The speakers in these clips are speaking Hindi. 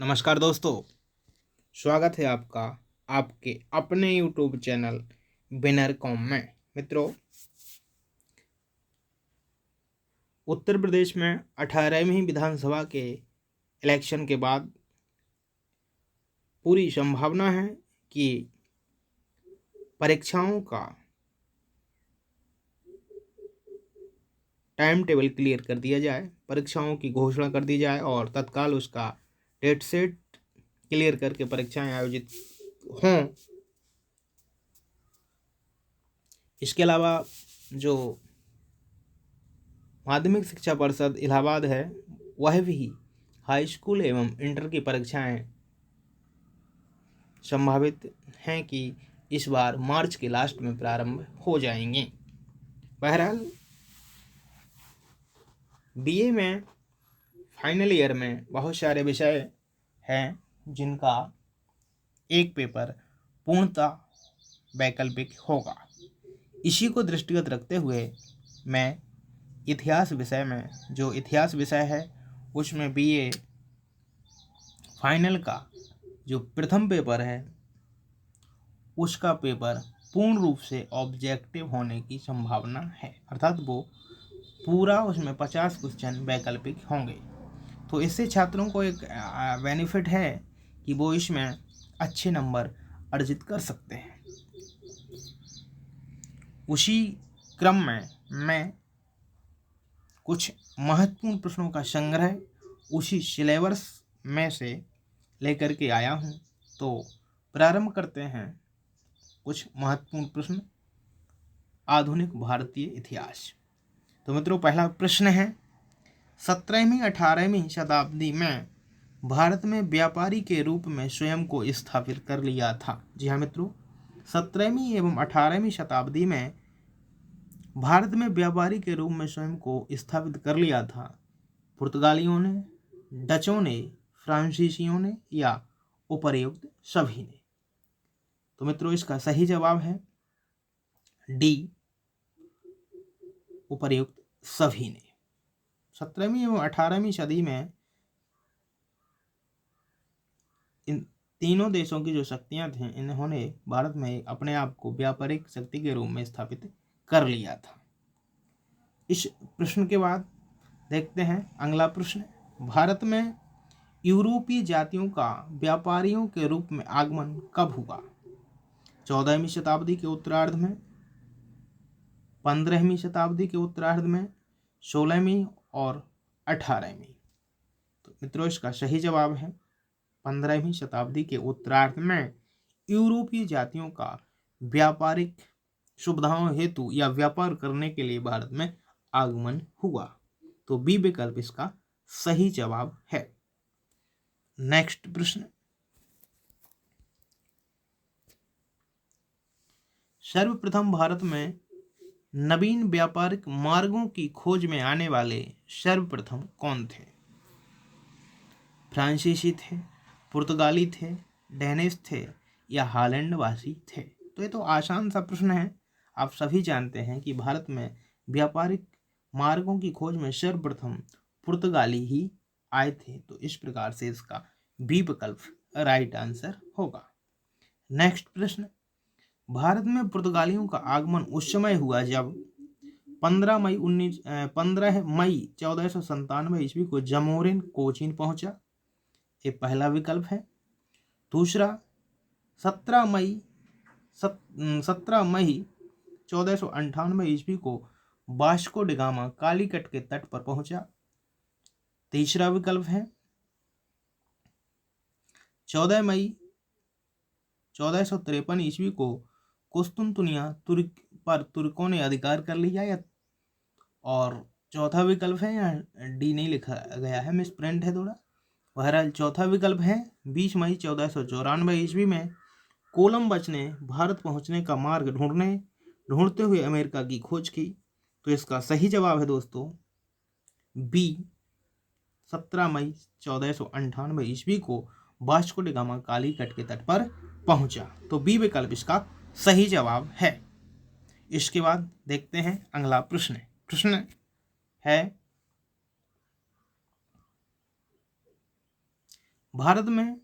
नमस्कार दोस्तों, स्वागत है आपका आपके अपने यूट्यूब चैनल विनर कॉम में। मित्रों, उत्तर प्रदेश में 18वीं विधानसभा के इलेक्शन के बाद पूरी संभावना है कि परीक्षाओं का टाइम टेबल क्लियर कर दिया जाए, परीक्षाओं की घोषणा कर दी जाए और तत्काल उसका डेट सेट क्लियर करके परीक्षाएं आयोजित हों। इसके अलावा जो माध्यमिक शिक्षा परिषद इलाहाबाद है, वह भी हाई स्कूल एवं इंटर की परीक्षाएं संभावित हैं कि इस बार मार्च के लास्ट में प्रारंभ हो जाएंगी। बहरहाल, बीए में फाइनल ईयर में बहुत सारे विषय हैं जिनका एक पेपर पूर्णतः वैकल्पिक होगा। इसी को दृष्टिगत रखते हुए मैं इतिहास विषय में, जो इतिहास विषय है उसमें बीए फाइनल का जो प्रथम पेपर है उसका पेपर पूर्ण रूप से ऑब्जेक्टिव होने की संभावना है, अर्थात वो पूरा उसमें 50 क्वेश्चन वैकल्पिक होंगे। तो इससे छात्रों को एक बेनिफिट है कि वो इसमें अच्छे नंबर अर्जित कर सकते हैं। उसी क्रम में मैं कुछ महत्वपूर्ण प्रश्नों का संग्रह उसी सिलेबस में से लेकर के आया हूँ। तो प्रारंभ करते हैं कुछ महत्वपूर्ण प्रश्न आधुनिक भारतीय इतिहास। तो मित्रों, पहला प्रश्न है, 17वीं 18वीं शताब्दी में भारत में व्यापारी के रूप में स्वयं को स्थापित कर लिया था। जी हाँ मित्रों, 17वीं एवं 18वीं शताब्दी में भारत में व्यापारी के रूप में स्वयं को स्थापित कर लिया था पुर्तगालियों ने, डचों ने, फ्रांसीसियों ने या उपर्युक्त सभी ने। तो मित्रों, इसका सही जवाब है डी, उपर्युक्त सभी ने। 17वीं एवं 18वीं सदी में इन तीनों देशों की जो शक्तियां थीं, इन्होंने भारत में अपने आप को व्यापारिक शक्ति के रूप में स्थापित कर लिया था। इस प्रश्न के बाद देखते हैं अगला प्रश्न, भारत में यूरोपीय जातियों का व्यापारियों के रूप में आगमन कब हुआ? 14वीं शताब्दी के उत्तरार्ध में, 15वीं शताब्दी के उत्तरार्ध में, 16वीं और 18वीं। तो मित्रों, इसका सही जवाब है 15वीं शताब्दी के उत्तरार्ध में यूरोपीय जातियों का व्यापारिक सुविधाओं हेतु या व्यापार करने के लिए भारत में आगमन हुआ। तो बी विकल्प इसका सही जवाब है। नेक्स्ट प्रश्न, सर्वप्रथम भारत में नवीन व्यापारिक मार्गों की खोज में आने वाले सर्वप्रथम कौन थे? फ्रांसीसी थे, पुर्तगाली थे, डेनिश थे या हॉलैंड वासी थे? तो ये तो आसान सा प्रश्न है। आप सभी जानते हैं कि भारत में व्यापारिक मार्गों की खोज में सर्वप्रथम पुर्तगाली ही आए थे। तो इस प्रकार से इसका बी विकल्प राइट आंसर होगा। नेक्स्ट प्रश्न, भारत में पुर्तगालियों का आगमन उस समय हुआ जब 15 मई 1497 ईस्वी को जमोरिन कोचीन पहुंचा। ये पहला विकल्प है। दूसरा, 17 मई 1498 ईस्वी को वास्को डी गामा कालीकट के तट पर पहुंचा। तीसरा विकल्प है 14 मई 1453 ईस्वी को कुस्तुनतुनिया पर तुर्कों ने अधिकार कर लिया। और चौथा विकल्प है, यहाँ डी नहीं लिखा गया है, मिस प्रिंट है थोड़ा। बहरहाल चौथा विकल्प है 20 मई 1494 ईस्वी में कोलंबस ने भारत पहुंचने का मार्ग ढूंढते हुए अमेरिका की खोज की। तो इसका सही जवाब है दोस्तों बी, 17 मई 1498 ईस्वी को वास्को डी गामा कालीकट के तट पर पहुंचा। तो बी विकल्प इसका सही जवाब है। इसके बाद देखते हैं अगला प्रश्न। प्रश्न है, भारत में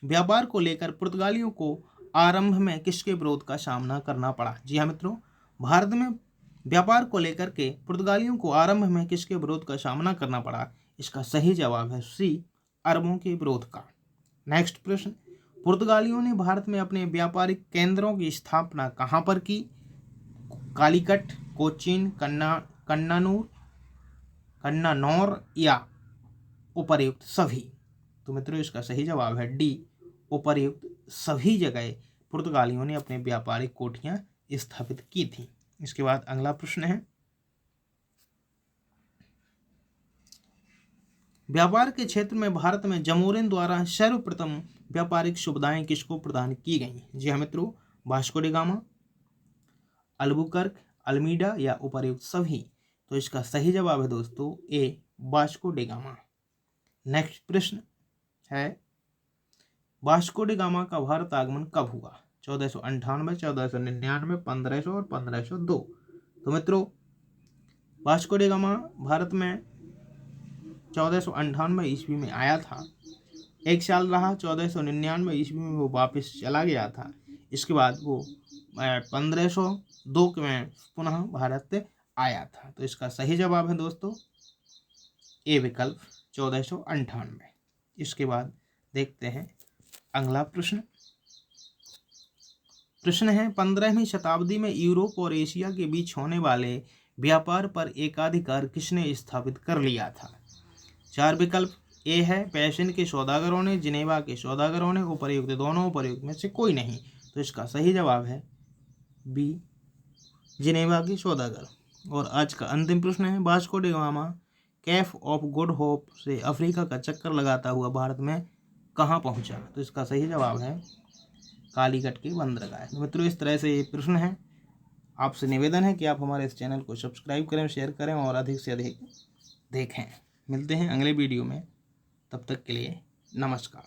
व्यापार को लेकर पुर्तगालियों को आरंभ में किसके विरोध का सामना करना पड़ा? जी हाँ मित्रों, भारत में व्यापार को लेकर के पुर्तगालियों को आरंभ में किसके विरोध का सामना करना पड़ा? इसका सही जवाब है सी, अरबों के विरोध का। नेक्स्ट प्रश्न, पुर्तगालियों ने भारत में अपने व्यापारिक केंद्रों की स्थापना कहाँ पर की? कालीकट, कोचीन, कन्नानौर या उपर्युक्त सभी? तो मित्रों इसका सही जवाब है डी, उपर्युक्त सभी जगह पुर्तगालियों ने अपने व्यापारिक कोठियां स्थापित की थी। इसके बाद अगला प्रश्न है, व्यापार के क्षेत्र में भारत में जमोरिन द्वारा सर्वप्रथम व्यापारिक सुविधाएं किसको प्रदान की गई? जी हाँ मित्रों, Vasco D gamma, Albuquerque, Almeida या उपर्युक्त सभी? तो इसका सही जवाब है दोस्तों ए, वास्को डी गामा। नेक्स्ट प्रश्न है, वास्को डी गामा का भारत आगमन कब हुआ? 1498, 1499, 1500 और 1502? तो मित्रों वास्को डी गामा भारत में 1498 ईस्वी में आया था, एक साल रहा, 1499 ईस्वी में वो वापस चला गया था। इसके बाद वो 1502 में पुनः भारत आया था। तो इसका सही जवाब है दोस्तों ए विकल्प, 1498। इसके बाद देखते हैं अगला प्रश्न। प्रश्न है, 15वीं शताब्दी में यूरोप और एशिया के बीच होने वाले व्यापार पर एकाधिकार किसने स्थापित कर लिया था? 4 विकल्प, ए है पैसिन के सौदागरों ने, जिनेवा के सौदागरों ने, उपर्युक्त दोनों, उपर्युक्त में से कोई नहीं। तो इसका सही जवाब है बी, जिनेवा के सौदागर। और आज का अंतिम प्रश्न है, Vasco D gamma cap of good hope से अफ्रीका का चक्कर लगाता हुआ भारत में कहाँ पहुंचा? तो इसका सही जवाब है कालीकट की बंदरगाह। मित्रों इस तरह से ये प्रश्न है। आपसे निवेदन है कि आप हमारे इस चैनल को सब्सक्राइब करें, शेयर करें और अधिक से अधिक देखें। मिलते हैं अगले वीडियो में, तब तक के लिए नमस्कार।